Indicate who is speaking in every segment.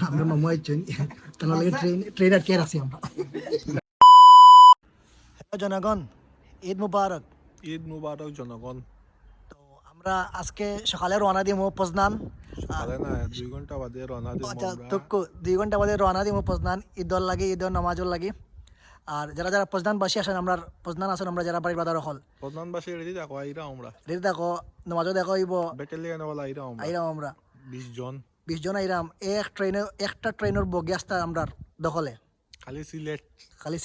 Speaker 1: আমরা মামু আইছেন তার লাগে ট্রেন আটকে আছি আমরা। জনগণ, ঈদ মুবারক।
Speaker 2: ঈদ মুবারক জনগণ।
Speaker 1: তো আমরা আজকে সকালে রওনা দিমু পজনান।
Speaker 2: সকালে না 2 ঘন্টা বাদে রওনা দিমু
Speaker 1: আচ্ছা,
Speaker 2: আমরা।
Speaker 1: তো 2 ঘন্টা বাদে রওনা দিমু পজনান ঈদর লাগে, ঈদর নামাজর লাগে। আর যারা যারা পজনান বাসী আসেন, আমরা পজনান আসেন, আমরা যারা বাড়ির বাজার হল
Speaker 2: প্রধানবাসী রেডি থাকো, আইরা আমরা
Speaker 1: রেডি দেখো, নামাজও দেখো হইব,
Speaker 2: ব্যাটালিয়ন ওয়ালা আইরা আমরা
Speaker 1: আইরাম আমরা
Speaker 2: 20 জন।
Speaker 1: 20 জন আইরাম। একটা ট্রেনের বগি আসতে আমরা দখলে
Speaker 2: খালি সিলেট।
Speaker 1: খালি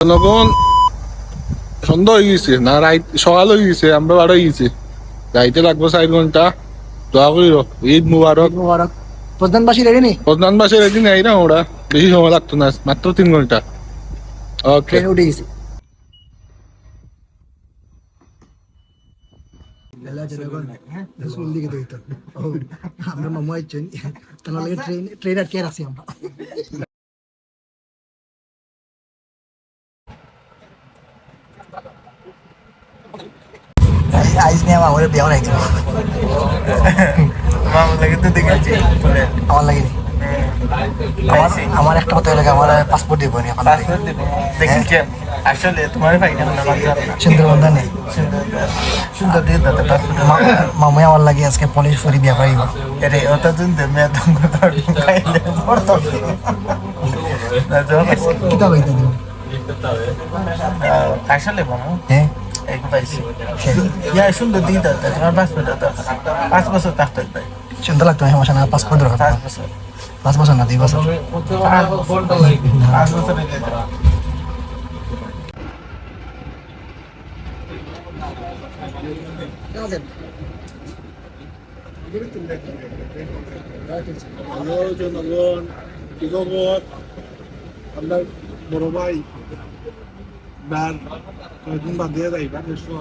Speaker 2: জনগণ সন্ধ্যা হয়ে গেছে না, রাত সকাল হয়ে গেছে, আমরা বার হয়ে গেছি, যাইতে লাগবো 4 ঘন্টা। দোয়া করিল ঈদ মুবারক।
Speaker 1: মুবারক। পজনানবাসী রেডি নি?
Speaker 2: প্রধানবাসী রেডি না, আইরা আমরা বেশি সময় লাগতো না, মাত্র 3 ঘন্টা। ওকে,
Speaker 1: ট্রেন উঠে গেছি। আমরা মামু আইছেন তার লাগে ট্রেন আটকে আছি আমরা। আইস নিয়ে আমার বিয়ে হয়ে গেছে।
Speaker 3: মামুর লাগে তো দেখেছি
Speaker 1: আমার লাগেনি। আমার একটা কথা লাগে, আমার পাসপোর্ট দিব নি এখন।
Speaker 3: পাসপোর্ট দেব দেখেছেন আসলে তোমার ফাইনাল না
Speaker 1: সুন্দরবন্ধা নেই।
Speaker 3: সুন্দর দিয়ে দাদা পাসপোর্ট
Speaker 1: মামু আমার লাগে আজকে পলিশ করি বিয়ে পাইব।
Speaker 3: এরে ওটা শুনতে মেয়ে তুমি খাইলে পড়তো না জবাব
Speaker 1: কিতা কইতে দিব?
Speaker 3: আসলে মামু
Speaker 1: হ্যাঁ,
Speaker 3: এক পাইছি ইয়া সুন্দর দিয়ে দাদা তোমার পাসপোর্ট দাদা 5 বছর থাকতে পাই।
Speaker 1: সুন্দর লাগতো, সমস্যা না, পাসপোর্ট দরকার।
Speaker 3: 5 বছর
Speaker 1: 5 বছর না, 2 বছর।
Speaker 3: 5 বছর
Speaker 2: হ্যালো জনগণ, কি খবর? আপনার বড় ভাই আপনার কয়েকদিন বাদে যাইবা দেশো,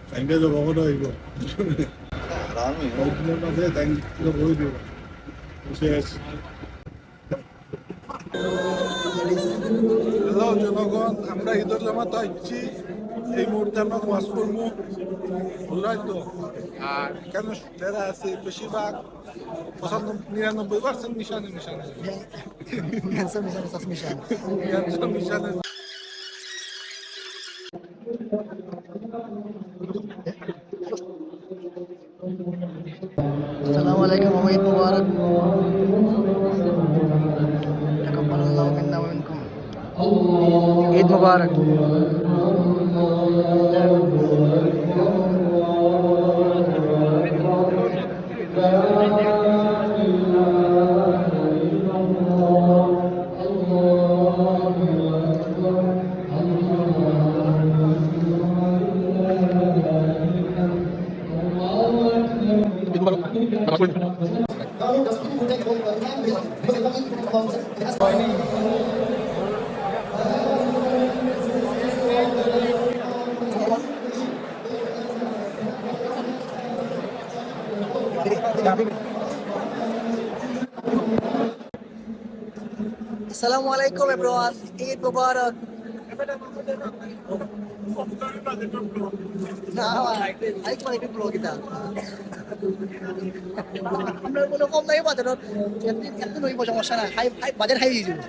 Speaker 2: তাইকে যাব কত হইব কয়েকদিনের মাঝে তাই হয়ে দিব শেষ। হ্যালো জনগণ, আমরা ঈদের জামাত আসছি, এই মুহূর্তে আমরা নামাজ পড়বো, বুঝলাই তো। আর কেন যারা আছে বেশিরভাগ 95-99% মিশানে মিশানে মিশানে।
Speaker 1: আসসালামু আলাইকুম, ঈদ মুবারক। তাকাব্বালাল্লাহু মিন্না ওয়া মিনকুম। ঈদ মুবারক। আসসালামু আলাইকুম এভরিওয়ান, ঈদ মুবারক। না আই কোন একটা ব্লগ এটা আমরা কোনো কম নাই বাজার, একদিন হইব, সমস্যা না। হাই বাজার হাই হয়ে যাবে।